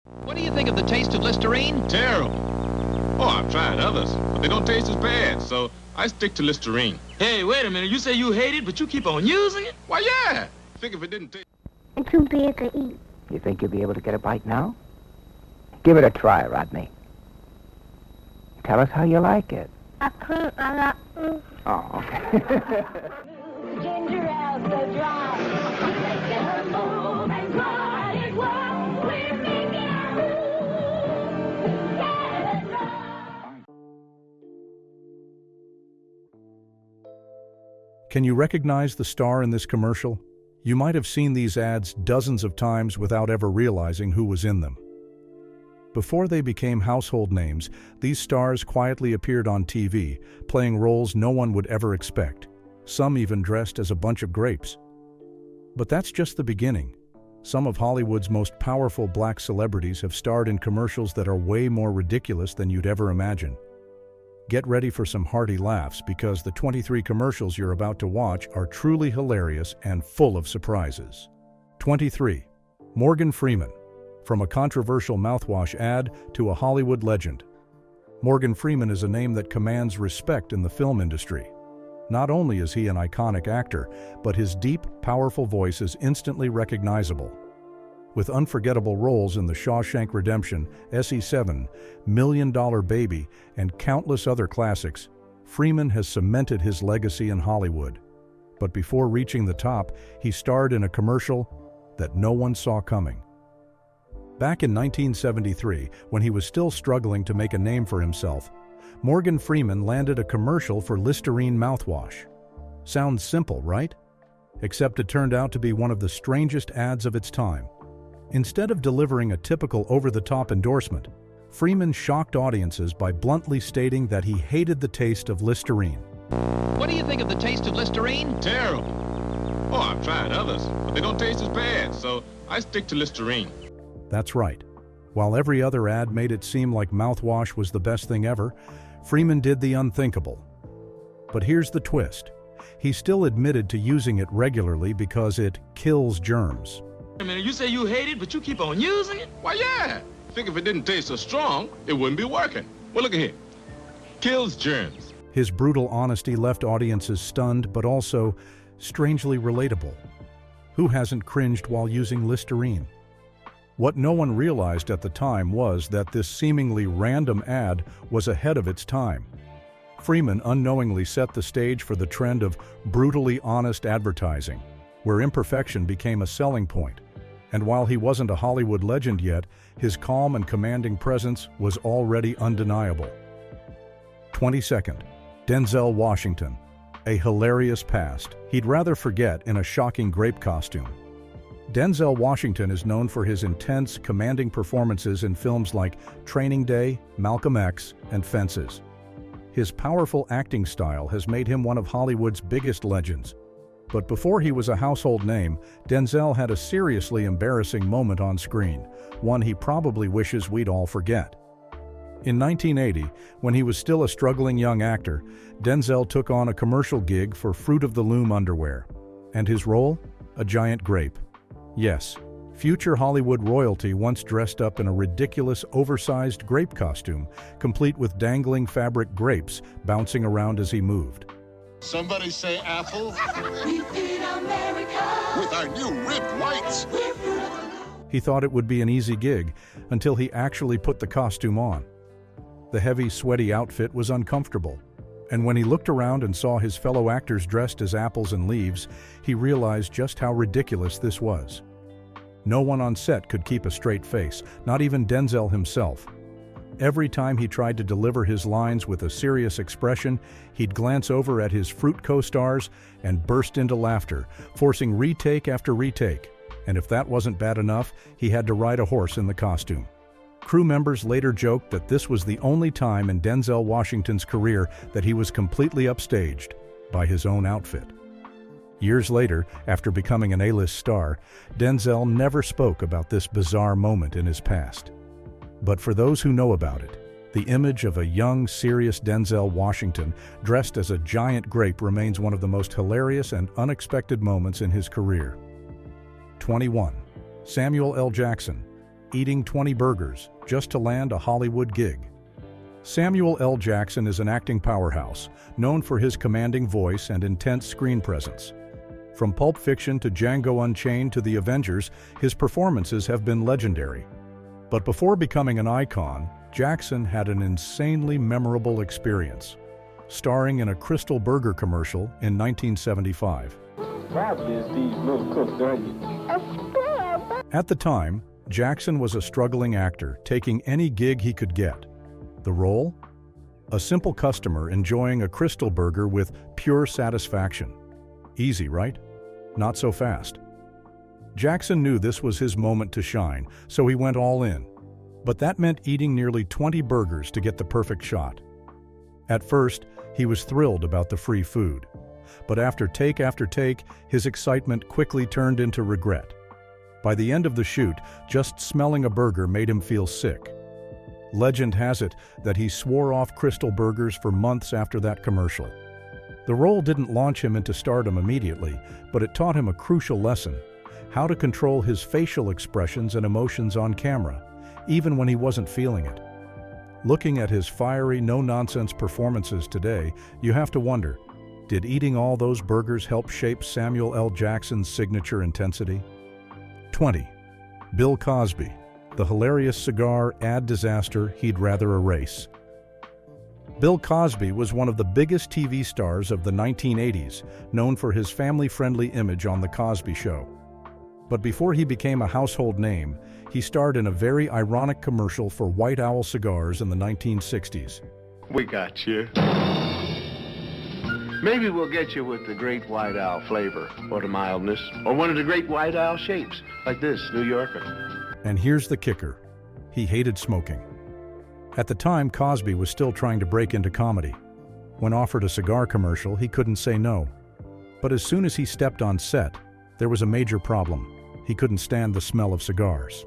What do you think of the taste of Listerine? Terrible. Oh, I've tried others, but they don't taste as bad, so I stick to Listerine. Hey, wait a minute. You say you hate it, but you keep on using it? Why, yeah. Think if it didn't taste... It's too big to eat. You think you'll be able to get a bite now? Give it a try, Rodney. Tell us how you like it. I can't. I like. Oh, okay. Ginger ale so dry. Make her move and let it work. We're making a move. Get it right. Can you recognize the star in this commercial? You might have seen these ads dozens of times without ever realizing who was in them. Before they became household names, these stars quietly appeared on TV, playing roles no one would ever expect, some even dressed as a bunch of grapes. But that's just the beginning. Some of Hollywood's most powerful black celebrities have starred in commercials that are way more ridiculous than you'd ever imagine. Get ready for some hearty laughs because the 23 commercials you're about to watch are truly hilarious and full of surprises. 23. Morgan Freeman. From a controversial mouthwash ad to a Hollywood legend, Morgan Freeman is a name that commands respect in the film industry. Not only is he an iconic actor, but his deep, powerful voice is instantly recognizable. With unforgettable roles in The Shawshank Redemption, SE7, Million Dollar Baby, and countless other classics, Freeman has cemented his legacy in Hollywood. But before reaching the top, he starred in a commercial that no one saw coming. Back in 1973, when he was still struggling to make a name for himself, Morgan Freeman landed a commercial for Listerine mouthwash. Sounds simple, right? Except it turned out to be one of the strangest ads of its time. Instead of delivering a typical over-the-top endorsement, Freeman shocked audiences by bluntly stating that he hated the taste of Listerine. What do you think of the taste of Listerine? Terrible. Oh, I've tried others, but they don't taste as bad, so I stick to Listerine. That's right. While every other ad made it seem like mouthwash was the best thing ever, Freeman did the unthinkable. But here's the twist. He still admitted to using it regularly because it kills germs. Wait a minute. You say you hate it, but you keep on using it? Why, yeah. Think if it didn't taste so strong, it wouldn't be working. Well, look at here. Kills germs. His brutal honesty left audiences stunned, but also strangely relatable. Who hasn't cringed while using Listerine? What no one realized at the time was that this seemingly random ad was ahead of its time. Freeman unknowingly set the stage for the trend of brutally honest advertising, where imperfection became a selling point. And while he wasn't a Hollywood legend yet, his calm and commanding presence was already undeniable. 22nd, Denzel Washington. A hilarious past he'd rather forget in a shocking grape costume. Denzel Washington is known for his intense, commanding performances in films like Training Day, Malcolm X, and Fences. His powerful acting style has made him one of Hollywood's biggest legends. But before he was a household name, Denzel had a seriously embarrassing moment on screen, one he probably wishes we'd all forget. In 1980, when he was still a struggling young actor, Denzel took on a commercial gig for Fruit of the Loom underwear. And his role? A giant grape. Yes, future Hollywood royalty once dressed up in a ridiculous, oversized grape costume, complete with dangling fabric grapes bouncing around as he moved. Somebody say apple. We feed America. With our new ribbed whites. He thought it would be an easy gig until he actually put the costume on. The heavy, sweaty outfit was uncomfortable, and when he looked around and saw his fellow actors dressed as apples and leaves, he realized just how ridiculous this was. No one on set could keep a straight face, not even Denzel himself. Every time he tried to deliver his lines with a serious expression, he'd glance over at his fruit co-stars and burst into laughter, forcing retake after retake. And if that wasn't bad enough, he had to ride a horse in the costume. Crew members later joked that this was the only time in Denzel Washington's career that he was completely upstaged by his own outfit. Years later, after becoming an A-list star, Denzel never spoke about this bizarre moment in his past. But for those who know about it, the image of a young, serious Denzel Washington dressed as a giant grape remains one of the most hilarious and unexpected moments in his career. 21. Samuel L. Jackson. eating 20 burgers just to land a Hollywood gig. Samuel L. Jackson is an acting powerhouse, known for his commanding voice and intense screen presence. From Pulp Fiction to Django Unchained to The Avengers, his performances have been legendary. But before becoming an icon, Jackson had an insanely memorable experience, starring in a Crystal Burger commercial in 1975. Probably is these little cooks, don't you? At the time, Jackson was a struggling actor, taking any gig he could get. The role? A simple customer enjoying a Crystal Burger with pure satisfaction. Easy, right? Not so fast. Jackson knew this was his moment to shine, so he went all in. But that meant eating nearly 20 burgers to get the perfect shot. At first, he was thrilled about the free food. But after take, his excitement quickly turned into regret. By the end of the shoot, just smelling a burger made him feel sick. Legend has it that he swore off Crystal Burgers for months after that commercial. The role didn't launch him into stardom immediately, but it taught him a crucial lesson: how to control his facial expressions and emotions on camera, even when he wasn't feeling it. Looking at his fiery, no-nonsense performances today, you have to wonder, did eating all those burgers help shape Samuel L. Jackson's signature intensity? 20. Bill Cosby, the hilarious cigar ad disaster he'd rather erase. Bill Cosby was one of the biggest TV stars of the 1980s, known for his family-friendly image on The Cosby Show. But before he became a household name, he starred in a very ironic commercial for White Owl cigars in the 1960s. We got you. Maybe we'll get you with the Great White Owl flavor, or the mildness, or one of the Great White Owl shapes, like this New Yorker. And here's the kicker: he hated smoking. At the time, Cosby was still trying to break into comedy. When offered a cigar commercial, he couldn't say no. But as soon as he stepped on set, there was a major problem. He couldn't stand the smell of cigars.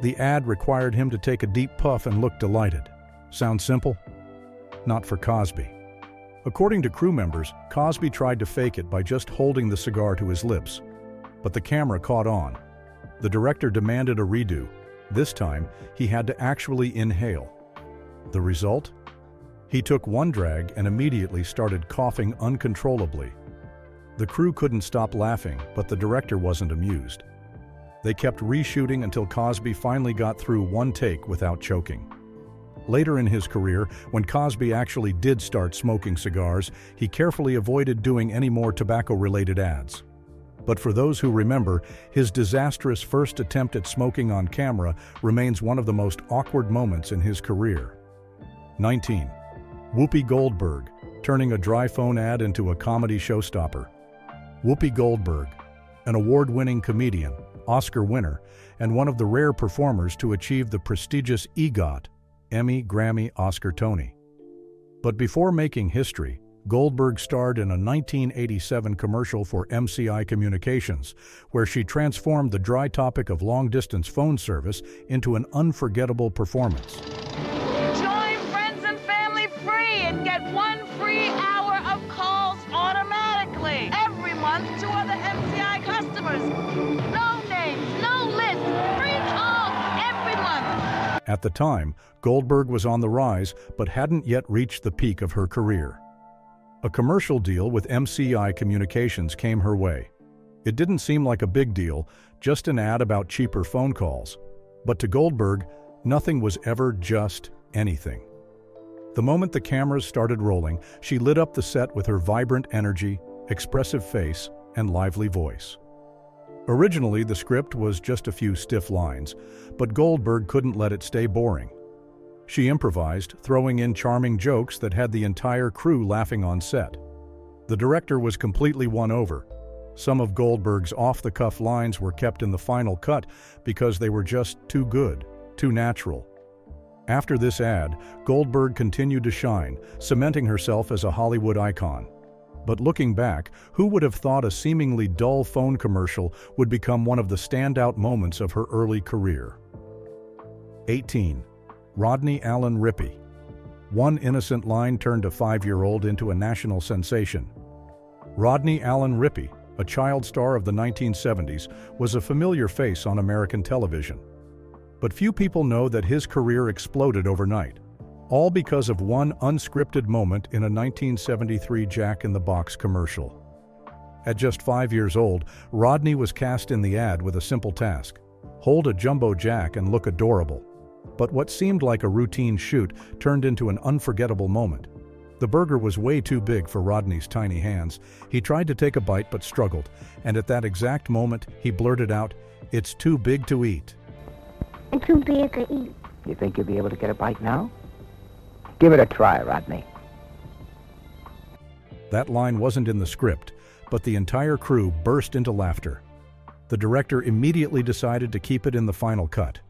The ad required him to take a deep puff and look delighted. Sound simple? Not for Cosby. According to crew members, Cosby tried to fake it by just holding the cigar to his lips. But the camera caught on. The director demanded a redo. This time, he had to actually inhale. The result? He took one drag and immediately started coughing uncontrollably. The crew couldn't stop laughing, but the director wasn't amused. They kept reshooting until Cosby finally got through one take without choking. Later in his career, when Cosby actually did start smoking cigars, he carefully avoided doing any more tobacco-related ads. But for those who remember, his disastrous first attempt at smoking on camera remains one of the most awkward moments in his career. 19. Whoopi Goldberg, turning a dry phone ad into a comedy showstopper. Whoopi Goldberg, an award-winning comedian, Oscar winner, and one of the rare performers to achieve the prestigious EGOT, Emmy, Grammy, Oscar, Tony. But before making history, Goldberg starred in a 1987 commercial for MCI Communications, where she transformed the dry topic of long-distance phone service into an unforgettable performance. Join Friends and Family free and get 1 free hour of calls automatically every month to other MCI customers. No names, no lists, free calls every month. At the time, Goldberg was on the rise but hadn't yet reached the peak of her career. A commercial deal with MCI Communications came her way. It didn't seem like a big deal, just an ad about cheaper phone calls. But to Goldberg, nothing was ever just anything. The moment the cameras started rolling, she lit up the set with her vibrant energy, expressive face, and lively voice. Originally, the script was just a few stiff lines, but Goldberg couldn't let it stay boring. She improvised, throwing in charming jokes that had the entire crew laughing on set. The director was completely won over. Some of Goldberg's off-the-cuff lines were kept in the final cut because they were just too good, too natural. After this ad, Goldberg continued to shine, cementing herself as a Hollywood icon. But looking back, who would have thought a seemingly dull phone commercial would become one of the standout moments of her early career? 18. Rodney Allen Rippy. One innocent line turned a 5-year-old into a national sensation. Rodney Allen Rippy, a child star of the 1970s, was a familiar face on American television. But few people know that his career exploded overnight, all because of one unscripted moment in a 1973 Jack in the Box commercial. At just 5 years old, Rodney was cast in the ad with a simple task: hold a jumbo jack and look adorable. But what seemed like a routine shoot turned into an unforgettable moment. The burger was way too big for Rodney's tiny hands. He tried to take a bite but struggled, and at that exact moment, he blurted out, "It's too big to eat." It's too big to eat. You think you'll be able to get a bite now? Give it a try, Rodney. That line wasn't in the script, but the entire crew burst into laughter. The director immediately decided to keep it in the final cut.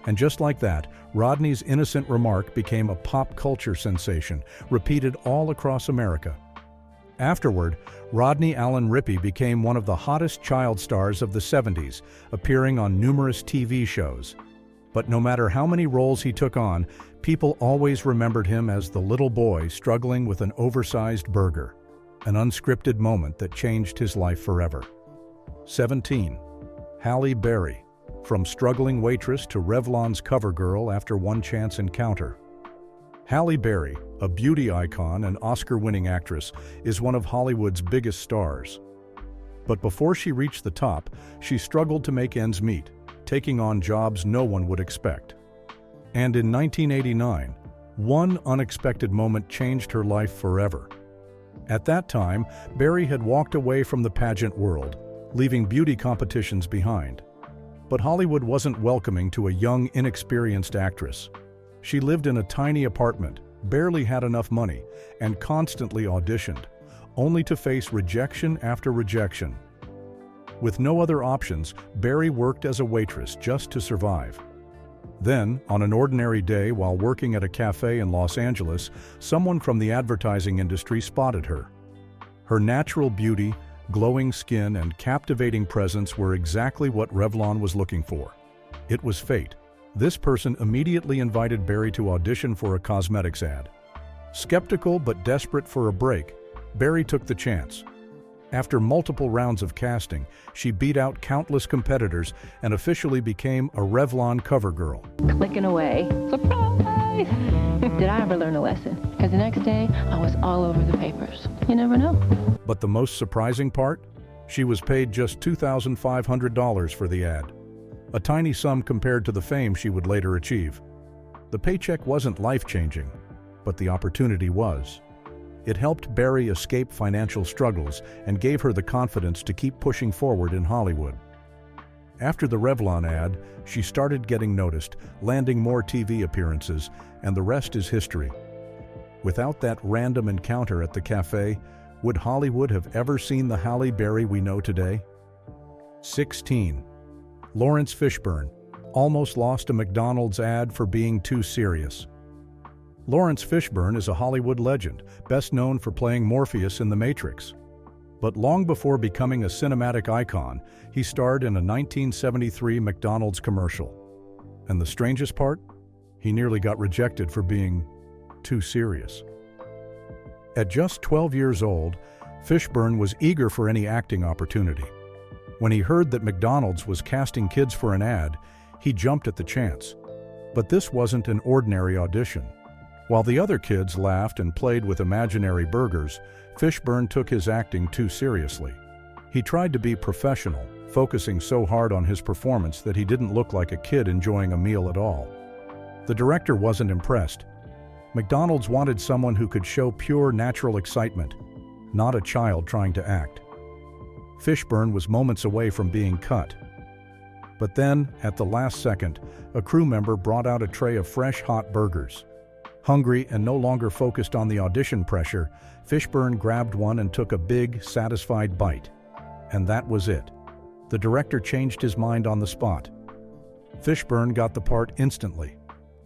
And just like that, Rodney's innocent remark became a pop culture sensation, repeated all across America. Afterward, Rodney Allen Rippy became one of the hottest child stars of the 70s, appearing on numerous TV shows. But no matter how many roles he took on, people always remembered him as the little boy struggling with an oversized burger, an unscripted moment that changed his life forever. 17. Halle Berry. From struggling waitress to Revlon's cover girl after one chance encounter. Halle Berry, a beauty icon and Oscar-winning actress, is one of Hollywood's biggest stars. But before she reached the top, she struggled to make ends meet, taking on jobs no one would expect. And in 1989, one unexpected moment changed her life forever. At that time, Berry had walked away from the pageant world, leaving beauty competitions behind. But Hollywood wasn't welcoming to a young, inexperienced actress. She lived in a tiny apartment, barely had enough money, and constantly auditioned, only to face rejection after rejection. With no other options, Berry worked as a waitress just to survive. Then, on an ordinary day while working at a cafe in Los Angeles, someone from the advertising industry spotted her. Her natural beauty, glowing skin, and captivating presence were exactly what Revlon was looking for. It was fate. This person immediately invited Berry to audition for a cosmetics ad. Skeptical but desperate for a break, Berry took the chance. After multiple rounds of casting, she beat out countless competitors and officially became a Revlon cover girl. Clicking away. Surprise! Did I ever learn a lesson? Because the next day, I was all over the papers. You never know. But the most surprising part? She was paid just $2,500 for the ad. A tiny sum compared to the fame she would later achieve. The paycheck wasn't life-changing, but the opportunity was. It helped Berry escape financial struggles and gave her the confidence to keep pushing forward in Hollywood. After the Revlon ad, she started getting noticed, landing more TV appearances, and the rest is history. Without that random encounter at the cafe, would Hollywood have ever seen the Halle Berry we know today? 16. Laurence Fishburne almost lost a McDonald's ad for being too serious. Laurence Fishburne is a Hollywood legend, best known for playing Morpheus in The Matrix. But long before becoming a cinematic icon, he starred in a 1973 McDonald's commercial. And the strangest part? He nearly got rejected for being too serious. At just 12 years old, Fishburne was eager for any acting opportunity. When he heard that McDonald's was casting kids for an ad, he jumped at the chance. But this wasn't an ordinary audition. While the other kids laughed and played with imaginary burgers, Fishburne took his acting too seriously. He tried to be professional, focusing so hard on his performance that he didn't look like a kid enjoying a meal at all. The director wasn't impressed. McDonald's wanted someone who could show pure, natural excitement, not a child trying to act. Fishburne was moments away from being cut. But then, at the last second, a crew member brought out a tray of fresh, hot burgers. Hungry and no longer focused on the audition pressure, Fishburne grabbed one and took a big, satisfied bite. And that was it. The director changed his mind on the spot. Fishburne got the part instantly.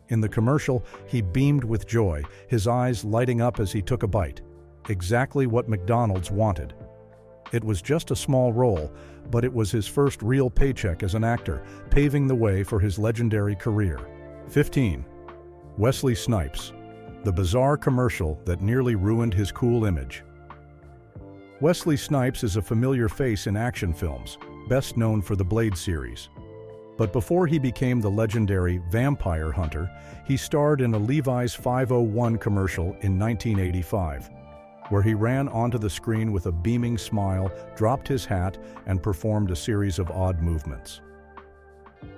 In the commercial, he beamed with joy, his eyes lighting up as he took a bite. Exactly what McDonald's wanted. It was just a small role, but it was his first real paycheck as an actor, paving the way for his legendary career. 15. Wesley Snipes, the bizarre commercial that nearly ruined his cool image. Wesley Snipes is a familiar face in action films, best known for the Blade series. But before he became the legendary vampire hunter, he starred in a Levi's 501 commercial in 1985, where he ran onto the screen with a beaming smile, dropped his hat, and performed a series of odd movements.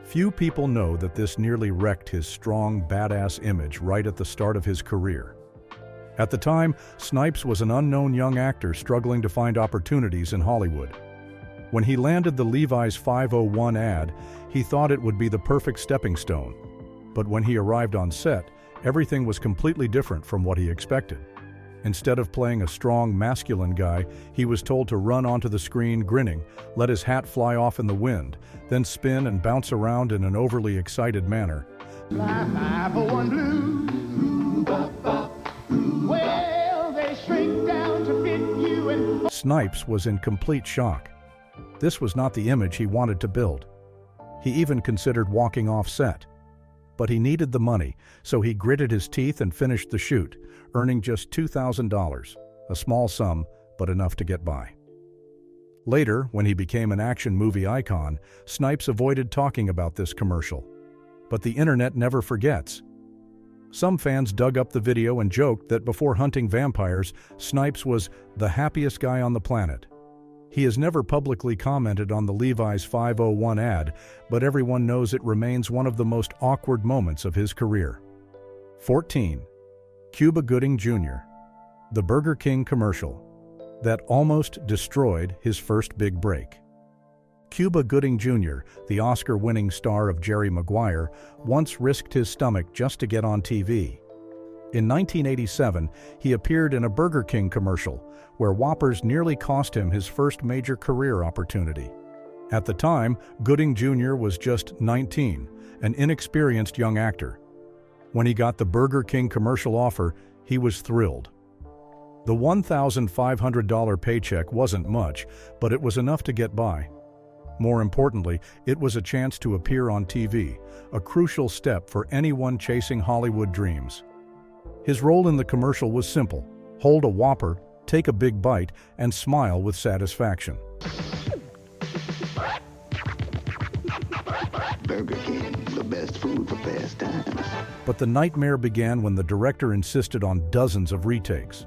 Few people know that this nearly wrecked his strong, badass image right at the start of his career. At the time, Snipes was an unknown young actor struggling to find opportunities in Hollywood. When he landed the Levi's 501 ad, he thought it would be the perfect stepping stone. But when he arrived on set, everything was completely different from what he expected. Instead of playing a strong, masculine guy, he was told to run onto the screen grinning, let his hat fly off in the wind, then spin and bounce around in an overly excited manner. Well, they shrink down to fit you and... Snipes was in complete shock. This was not the image he wanted to build. He even considered walking off set. But he needed the money, so he gritted his teeth and finished the shoot, earning just $2,000, a small sum, but enough to get by. Later, when he became an action movie icon, Snipes avoided talking about this commercial. But the internet never forgets. Some fans dug up the video and joked that before hunting vampires, Snipes was the happiest guy on the planet. He has never publicly commented on the Levi's 501 ad, but everyone knows it remains one of the most awkward moments of his career. 14. Cuba Gooding Jr. The Burger King commercial that almost destroyed his first big break. Cuba Gooding Jr., the Oscar-winning star of Jerry Maguire, once risked his stomach just to get on TV. In 1987, he appeared in a Burger King commercial, where Whoppers nearly cost him his first major career opportunity. At the time, Gooding Jr. was just 19, an inexperienced young actor. When he got the Burger King commercial offer, he was thrilled. The $1,500 paycheck wasn't much, but it was enough to get by. More importantly, it was a chance to appear on TV, a crucial step for anyone chasing Hollywood dreams. His role in the commercial was simple: hold a Whopper, take a big bite, and smile with satisfaction. Burger King, the best food for fast times. But the nightmare began when the director insisted on dozens of retakes.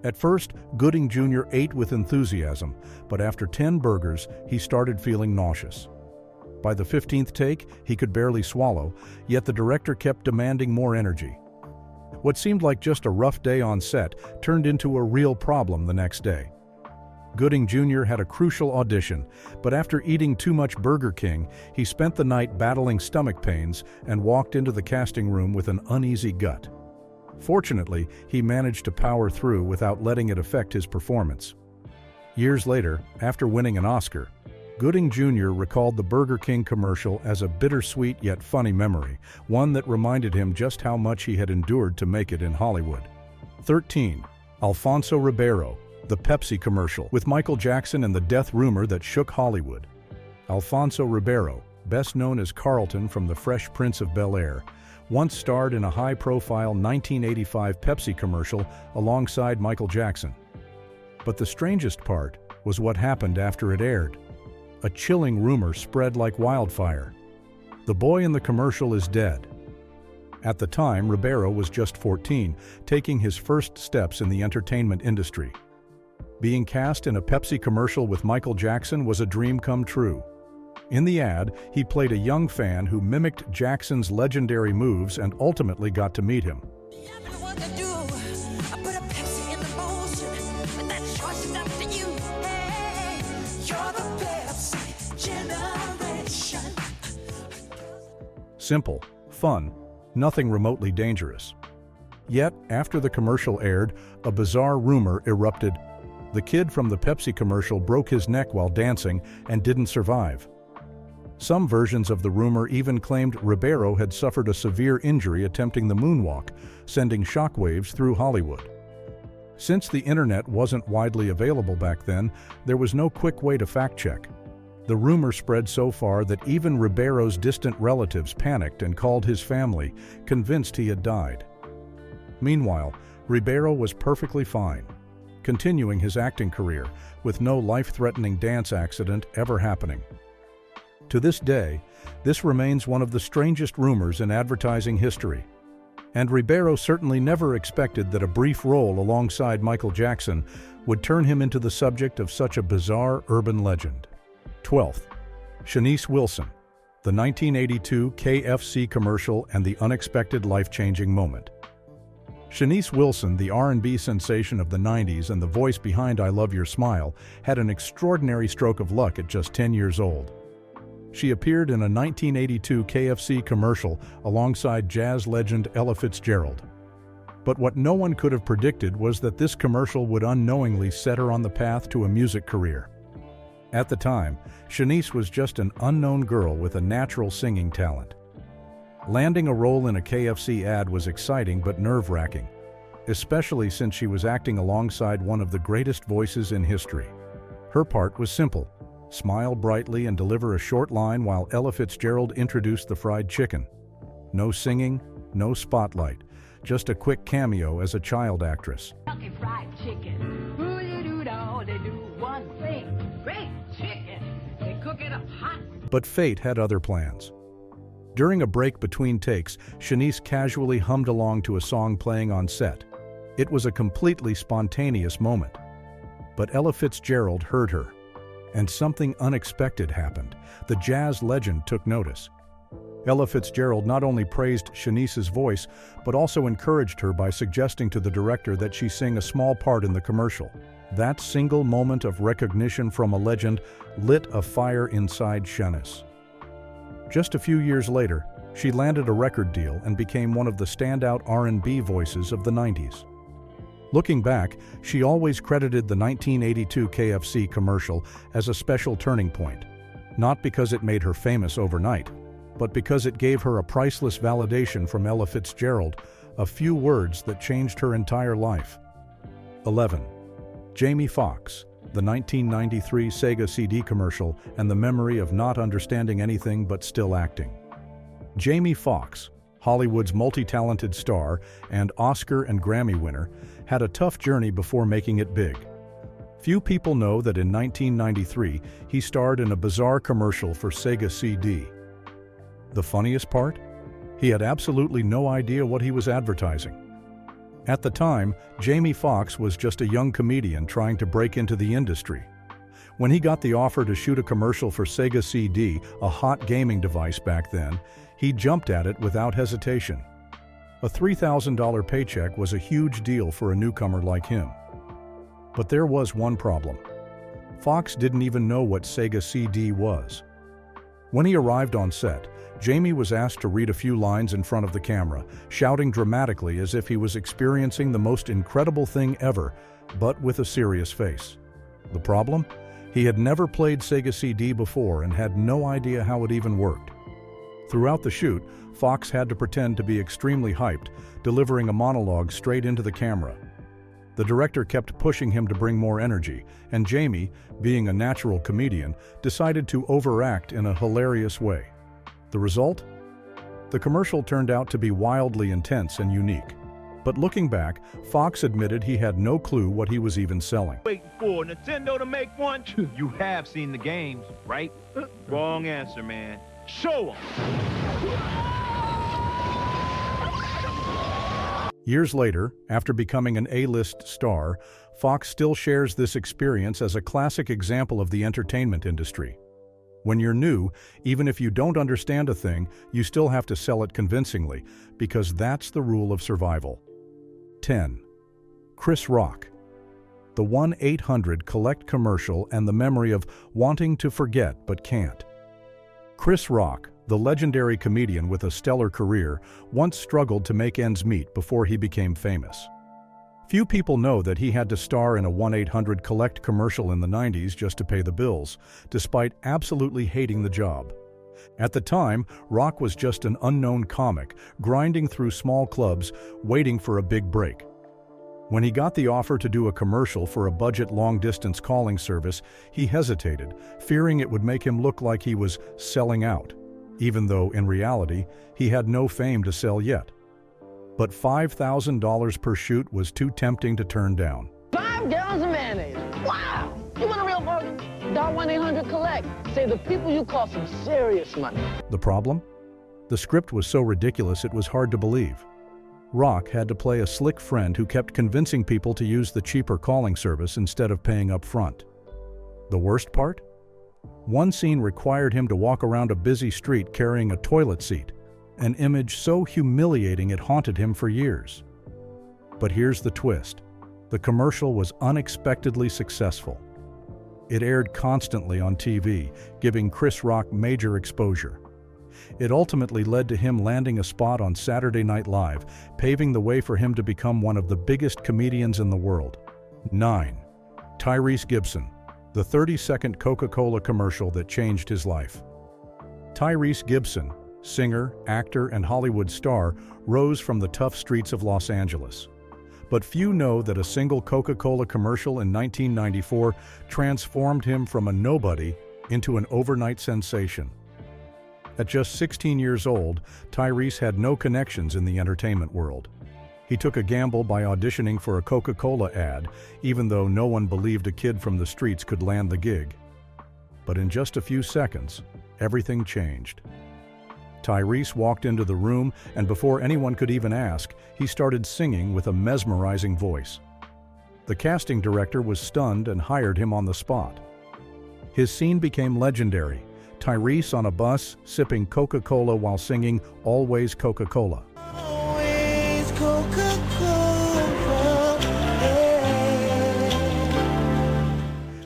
At first, Gooding Jr. ate with enthusiasm, but after 10 burgers, he started feeling nauseous. By the 15th take, he could barely swallow, yet the director kept demanding more energy. What seemed like just a rough day on set turned into a real problem the next day. Gooding Jr. had a crucial audition, but after eating too much Burger King, he spent the night battling stomach pains and walked into the casting room with an uneasy gut. Fortunately, he managed to power through without letting it affect his performance. Years later, after winning an Oscar, Gooding Jr. recalled the Burger King commercial as a bittersweet yet funny memory, one that reminded him just how much he had endured to make it in Hollywood. 13. Alfonso Ribeiro, the Pepsi commercial, with Michael Jackson and the death rumor that shook Hollywood. Alfonso Ribeiro, best known as Carlton from The Fresh Prince of Bel-Air, once starred in a high-profile 1985 Pepsi commercial alongside Michael Jackson. But the strangest part was what happened after it aired. A chilling rumor spread like wildfire. The boy in the commercial is dead. At the time, Ribeiro was just 14, taking his first steps in the entertainment industry. Being cast in a Pepsi commercial with Michael Jackson was a dream come true. In the ad, he played a young fan who mimicked Jackson's legendary moves and ultimately got to meet him. Simple, fun, nothing remotely dangerous. Yet, after the commercial aired, a bizarre rumor erupted. The kid from the Pepsi commercial broke his neck while dancing and didn't survive. Some versions of the rumor even claimed Ribeiro had suffered a severe injury attempting the moonwalk, sending shockwaves through Hollywood. Since the internet wasn't widely available back then, there was no quick way to fact-check. The rumor spread so far that even Ribeiro's distant relatives panicked and called his family, convinced he had died. Meanwhile, Ribeiro was perfectly fine, continuing his acting career, with no life-threatening dance accident ever happening. To this day, this remains one of the strangest rumors in advertising history. And Ribeiro certainly never expected that a brief role alongside Michael Jackson would turn him into the subject of such a bizarre urban legend. 12th, Chenise Wilson, the 1982 KFC commercial and the unexpected life-changing moment. Chenise Wilson, the R&B sensation of the 90s and the voice behind I Love Your Smile, had an extraordinary stroke of luck at just 10 years old. She appeared in a 1982 KFC commercial alongside jazz legend Ella Fitzgerald. But what no one could have predicted was that this commercial would unknowingly set her on the path to a music career. At the time, Chenise was just an unknown girl with a natural singing talent. Landing a role in a KFC ad was exciting but nerve-wracking, especially since she was acting alongside one of the greatest voices in history. Her part was simple: smile brightly and deliver a short line while Ella Fitzgerald introduced the fried chicken. No singing, no spotlight, just a quick cameo as a child actress. Kentucky Fried Chicken. Ooh-doo-doo-dah, they do one thing. Great chicken. They cook it up hot. But fate had other plans. During a break between takes, Chenise casually hummed along to a song playing on set. It was a completely spontaneous moment. But Ella Fitzgerald heard her, and something unexpected happened. The jazz legend took notice. Ella Fitzgerald not only praised Chenise's voice, but also encouraged her by suggesting to the director that she sing a small part in the commercial. That single moment of recognition from a legend lit a fire inside Chenise. Just a few years later, she landed a record deal and became one of the standout R&B voices of the 90s. Looking back, she always credited the 1982 KFC commercial as a special turning point, not because it made her famous overnight, but because it gave her a priceless validation from Ella Fitzgerald, a few words that changed her entire life. 11. Jamie Foxx, the 1993 Sega CD commercial and the memory of not understanding anything but still acting. Jamie Foxx, Hollywood's multi-talented star and Oscar and Grammy winner, had a tough journey before making it big. Few people know that in 1993, he starred in a bizarre commercial for Sega CD. The funniest part? He had absolutely no idea what he was advertising. At the time, Jamie Foxx was just a young comedian trying to break into the industry. When he got the offer to shoot a commercial for Sega CD, a hot gaming device back then, he jumped at it without hesitation. A $3,000 paycheck was a huge deal for a newcomer like him. But there was one problem. Foxx didn't even know what Sega CD was. When he arrived on set, Jamie was asked to read a few lines in front of the camera, shouting dramatically as if he was experiencing the most incredible thing ever, but with a serious face. The problem? He had never played Sega CD before and had no idea how it even worked. Throughout the shoot, Foxx had to pretend to be extremely hyped, delivering a monologue straight into the camera. The director kept pushing him to bring more energy, and Jamie, being a natural comedian, decided to overact in a hilarious way. The result? The commercial turned out to be wildly intense and unique. But looking back, Foxx admitted he had no clue what he was even selling. Waiting for Nintendo to make one? You have seen the games, right? Wrong answer, man. Show 'em! Years later, after becoming an A-list star, Foxx still shares this experience as a classic example of the entertainment industry. When you're new, even if you don't understand a thing, you still have to sell it convincingly, because that's the rule of survival. 10. Chris Rock. The 1-800 Collect commercial and the memory of wanting to forget but can't. Chris Rock, the legendary comedian with a stellar career, once struggled to make ends meet before he became famous. Few people know that he had to star in a 1-800 Collect commercial in the 90s just to pay the bills, despite absolutely hating the job. At the time, Rock was just an unknown comic, grinding through small clubs, waiting for a big break. When he got the offer to do a commercial for a budget long-distance calling service, he hesitated, fearing it would make him look like he was selling out, even though, in reality, he had no fame to sell yet. But $5,000 per shoot was too tempting to turn down. 5 gallons of mayonnaise. Wow! You want a real burger? Dial 1-800-COLLECT. Save the people you call some serious money. The problem? The script was so ridiculous it was hard to believe. Rock had to play a slick friend who kept convincing people to use the cheaper calling service instead of paying up front. The worst part? One scene required him to walk around a busy street carrying a toilet seat, an image so humiliating it haunted him for years. But here's the twist. The commercial was unexpectedly successful. It aired constantly on TV, giving Chris Rock major exposure. It ultimately led to him landing a spot on Saturday Night Live, paving the way for him to become one of the biggest comedians in the world. 9. Tyrese Gibson, the 30-second Coca-Cola commercial that changed his life. Tyrese Gibson, singer, actor, and Hollywood star, rose from the tough streets of Los Angeles. But few know that a single Coca-Cola commercial in 1994 transformed him from a nobody into an overnight sensation. At just 16 years old, Tyrese had no connections in the entertainment world. He took a gamble by auditioning for a Coca-Cola ad, even though no one believed a kid from the streets could land the gig. But in just a few seconds, everything changed. Tyrese walked into the room, and before anyone could even ask, he started singing with a mesmerizing voice. The casting director was stunned and hired him on the spot. His scene became legendary. Tyrese on a bus, sipping Coca-Cola while singing "Always Coca-Cola." Always Coca-Cola, yeah.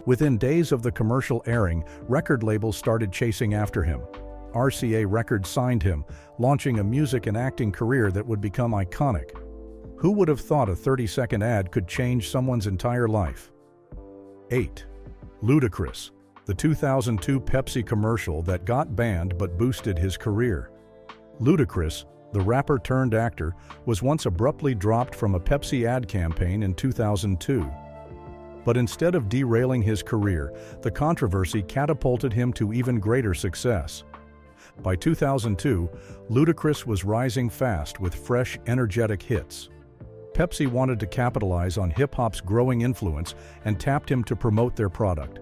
Within days of the commercial airing, record labels started chasing after him. RCA Records signed him, launching a music and acting career that would become iconic. Who would have thought a 30-second ad could change someone's entire life? 8. Ludacris, the 2002 Pepsi commercial that got banned but boosted his career. Ludacris, the rapper turned actor, was once abruptly dropped from a Pepsi ad campaign in 2002. But instead of derailing his career, the controversy catapulted him to even greater success. By 2002, Ludacris was rising fast with fresh, energetic hits. Pepsi wanted to capitalize on hip-hop's growing influence and tapped him to promote their product.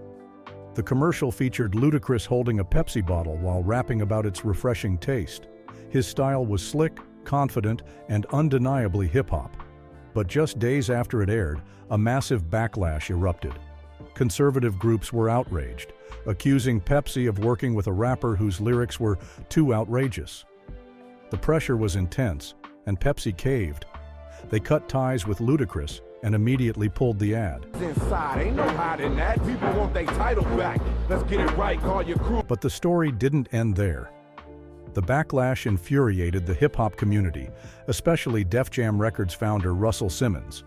The commercial featured Ludacris holding a Pepsi bottle while rapping about its refreshing taste. His style was slick, confident, and undeniably hip-hop. But just days after it aired, a massive backlash erupted. Conservative groups were outraged, accusing Pepsi of working with a rapper whose lyrics were too outrageous. The pressure was intense, and Pepsi caved. They cut ties with Ludacris and immediately pulled the ad. Inside, ain't no hiding that. People want their title back. Let's get it right, call your crew. But the story didn't end there. The backlash infuriated the hip-hop community, especially Def Jam Records founder Russell Simmons.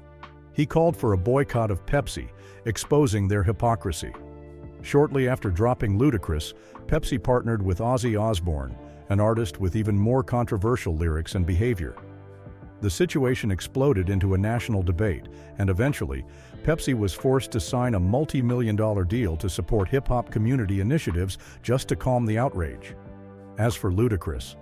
He called for a boycott of Pepsi, exposing their hypocrisy. Shortly after dropping Ludacris, Pepsi partnered with Ozzy Osbourne, an artist with even more controversial lyrics and behavior. The situation exploded into a national debate, and eventually, Pepsi was forced to sign a multi-million-dollar deal to support hip-hop community initiatives just to calm the outrage. As for Ludacris,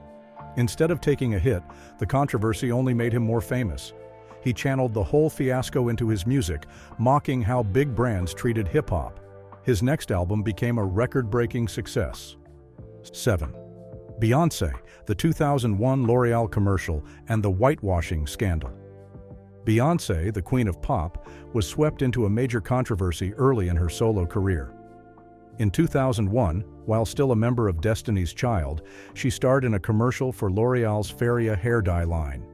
instead of taking a hit, the controversy only made him more famous. He channeled the whole fiasco into his music, mocking how big brands treated hip-hop. His next album became a record-breaking success. 7. Beyoncé, the 2001 L'Oreal commercial, and the whitewashing scandal. Beyoncé, the queen of pop, was swept into a major controversy early in her solo career. In 2001, while still a member of Destiny's Child, she starred in a commercial for L'Oreal's Feria hair dye line.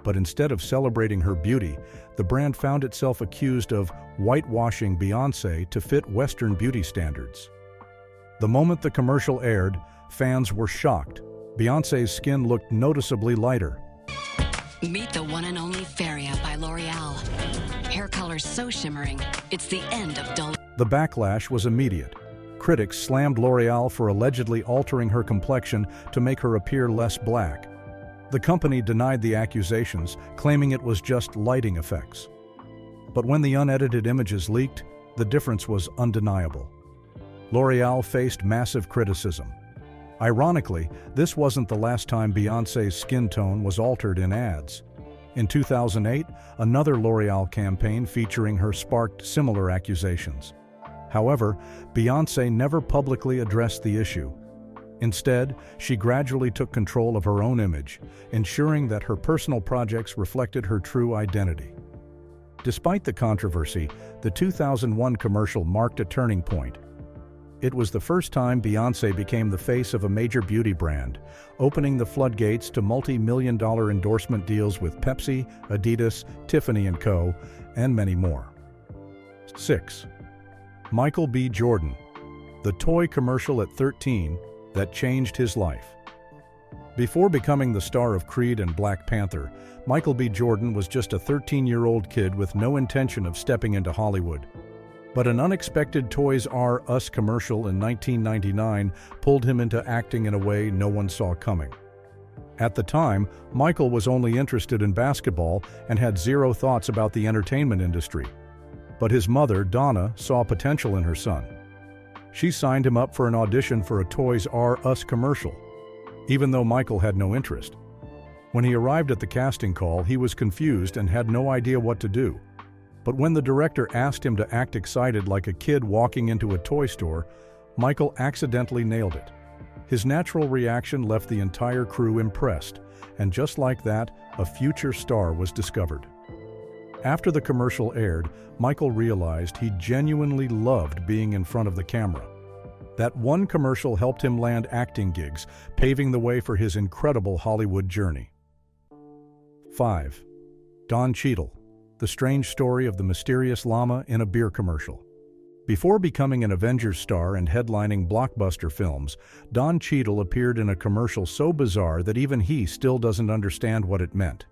But instead of celebrating her beauty, the brand found itself accused of whitewashing Beyoncé to fit Western beauty standards. The moment the commercial aired, fans were shocked. Beyoncé's skin looked noticeably lighter. Meet the one and only Feria by L'Oreal. Hair color so shimmering, it's the end of dull. The backlash was immediate. Critics slammed L'Oreal for allegedly altering her complexion to make her appear less black. The company denied the accusations, claiming it was just lighting effects. But when the unedited images leaked, the difference was undeniable. L'Oreal faced massive criticism. Ironically, this wasn't the last time Beyoncé's skin tone was altered in ads. In 2008, another L'Oreal campaign featuring her sparked similar accusations. However, Beyoncé never publicly addressed the issue. Instead, she gradually took control of her own image, ensuring that her personal projects reflected her true identity. Despite the controversy, the 2001 commercial marked a turning point. It was the first time Beyoncé became the face of a major beauty brand, opening the floodgates to multi-million-dollar endorsement deals with Pepsi, Adidas, Tiffany & Co., and many more. 6. Michael B. Jordan, the toy commercial at 13 that changed his life. Before becoming the star of Creed and Black Panther, Michael B. Jordan was just a 13-year-old kid with no intention of stepping into Hollywood. But an unexpected Toys R Us commercial in 1999 pulled him into acting in a way no one saw coming. At the time, Michael was only interested in basketball and had zero thoughts about the entertainment industry. But his mother, Donna, saw potential in her son. She signed him up for an audition for a Toys R Us commercial, even though Michael had no interest. When he arrived at the casting call, he was confused and had no idea what to do. But when the director asked him to act excited like a kid walking into a toy store, Michael accidentally nailed it. His natural reaction left the entire crew impressed, and just like that, a future star was discovered. After the commercial aired, Michael realized he genuinely loved being in front of the camera. That one commercial helped him land acting gigs, paving the way for his incredible Hollywood journey. 5. Don Cheadle, the strange story of the mysterious llama in a beer commercial. Before becoming an Avengers star and headlining blockbuster films, Don Cheadle appeared in a commercial so bizarre that even he still doesn't understand what it meant.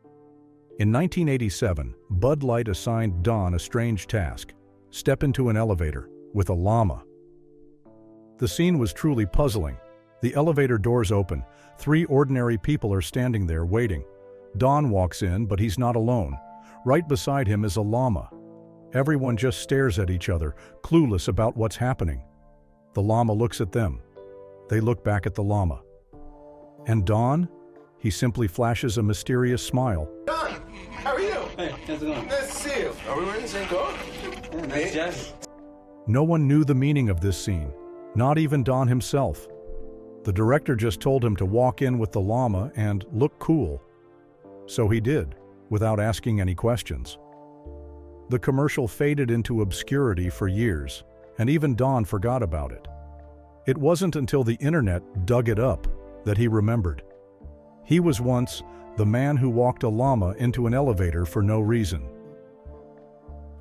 In 1987, Bud Light assigned Don a strange task: step into an elevator with a llama. The scene was truly puzzling. The elevator doors open. 3 ordinary people are standing there waiting. Don walks in, but he's not alone. Right beside him is a llama. Everyone just stares at each other, clueless about what's happening. The llama looks at them. They look back at the llama. And Don? He simply flashes a mysterious smile. Don, how are you? Hey, how's it going? Nice to see you. Are we wearing the same coat? Yeah, nice jacket. No one knew the meaning of this scene, not even Don himself. The director just told him to walk in with the llama and look cool. So he did, without asking any questions. The commercial faded into obscurity for years, and even Don forgot about it. It wasn't until the internet dug it up that he remembered. He was once the man who walked a llama into an elevator for no reason.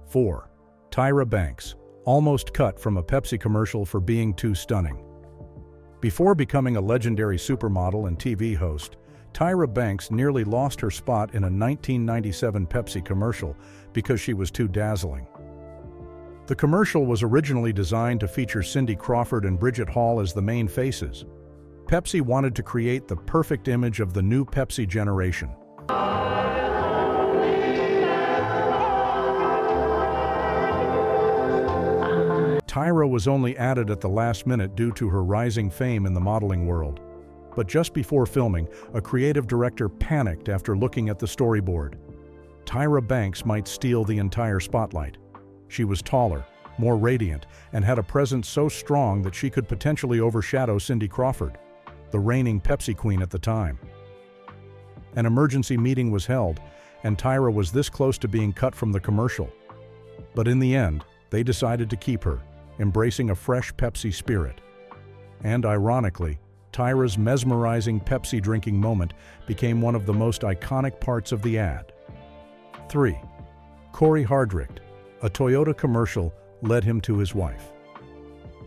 4. Tyra Banks, almost cut from a Pepsi commercial for being too stunning. Before becoming a legendary supermodel and TV host, Tyra Banks nearly lost her spot in a 1997 Pepsi commercial because she was too dazzling. The commercial was originally designed to feature Cindy Crawford and Bridget Hall as the main faces. Pepsi wanted to create the perfect image of the new Pepsi generation. Tyra was only added at the last minute due to her rising fame in the modeling world. But just before filming, a creative director panicked after looking at the storyboard. Tyra Banks might steal the entire spotlight. She was taller, more radiant, and had a presence so strong that she could potentially overshadow Cindy Crawford, the reigning Pepsi queen at the time. An emergency meeting was held, and Tyra was this close to being cut from the commercial. But in the end, they decided to keep her, embracing a fresh Pepsi spirit. And ironically, Tyra's mesmerizing Pepsi drinking moment became one of the most iconic parts of the ad. 3. Cory Hardrict, a Toyota commercial led him to his wife.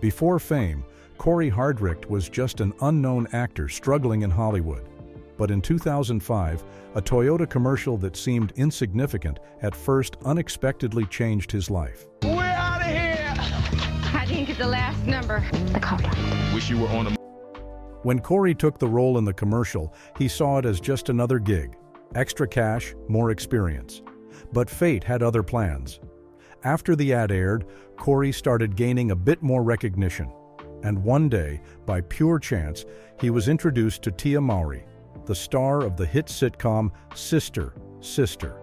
Before fame, Cory Hardrict was just an unknown actor struggling in Hollywood. But in 2005, a Toyota commercial that seemed insignificant at first unexpectedly changed his life. We're out of here! I didn't get the last number. The contract. Wish you were on a... When Cory took the role in the commercial, he saw it as just another gig. Extra cash, more experience. But fate had other plans. After the ad aired, Cory started gaining a bit more recognition. And one day, by pure chance, he was introduced to Tia Mowry, the star of the hit sitcom Sister, Sister.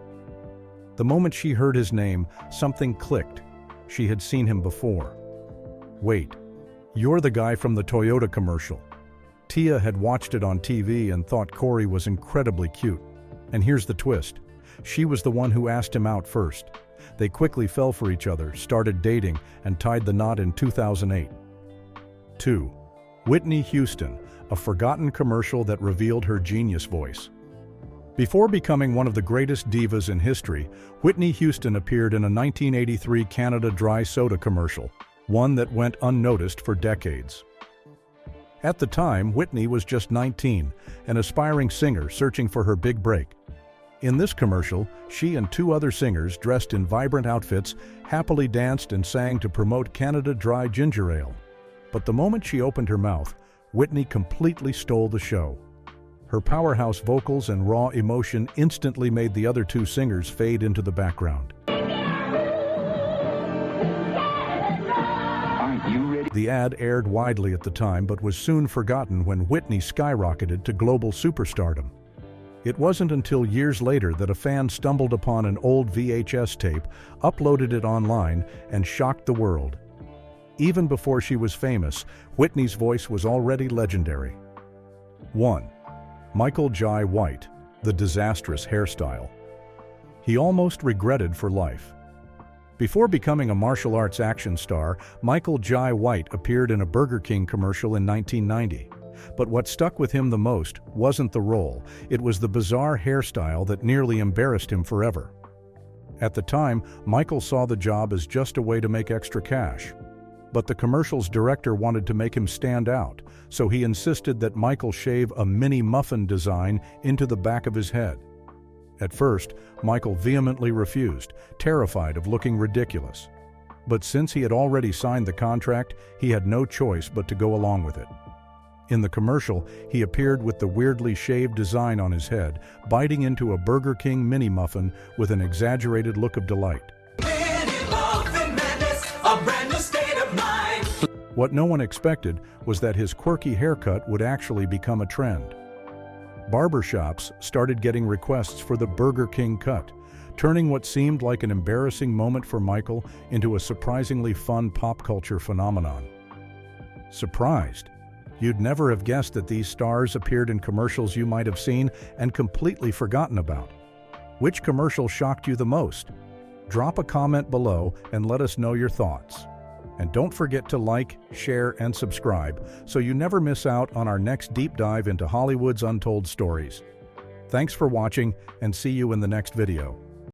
The moment she heard his name, something clicked. She had seen him before. Wait, you're the guy from the Toyota commercial. Tia had watched it on TV and thought Cory was incredibly cute. And here's the twist. She was the one who asked him out first. They quickly fell for each other, started dating, and tied the knot in 2008. 2. Whitney Houston, a forgotten commercial that revealed her genius voice. Before becoming one of the greatest divas in history, Whitney Houston appeared in a 1983 Canada Dry soda commercial, one that went unnoticed for decades. At the time, Whitney was just 19, an aspiring singer searching for her big break. In this commercial, she and 2 other singers dressed in vibrant outfits happily danced and sang to promote Canada Dry ginger ale. But the moment she opened her mouth, Whitney completely stole the show. Her powerhouse vocals and raw emotion instantly made the other 2 singers fade into the background. Aren't you ready? The ad aired widely at the time but was soon forgotten when Whitney skyrocketed to global superstardom. It wasn't until years later that a fan stumbled upon an old VHS tape, uploaded it online, and shocked the world. Even before she was famous, Whitney's voice was already legendary. 1. Michael Jai White, the disastrous hairstyle. He almost regretted for life. Before becoming a martial arts action star, Michael Jai White appeared in a Burger King commercial in 1990. But what stuck with him the most wasn't the role, it was the bizarre hairstyle that nearly embarrassed him forever. At the time, Michael saw the job as just a way to make extra cash. But the commercial's director wanted to make him stand out, so he insisted that Michael shave a mini muffin design into the back of his head. At first, Michael vehemently refused, terrified of looking ridiculous. But since he had already signed the contract, he had no choice but to go along with it. In the commercial, he appeared with the weirdly shaved design on his head, biting into a Burger King mini muffin with an exaggerated look of delight. What no one expected was that his quirky haircut would actually become a trend. Barbershops started getting requests for the Burger King cut, turning what seemed like an embarrassing moment for Michael into a surprisingly fun pop culture phenomenon. Surprised? You'd never have guessed that these stars appeared in commercials you might have seen and completely forgotten about. Which commercial shocked you the most? Drop a comment below and let us know your thoughts. And don't forget to like, share, and subscribe so you never miss out on our next deep dive into Hollywood's untold stories. Thanks for watching, and see you in the next video.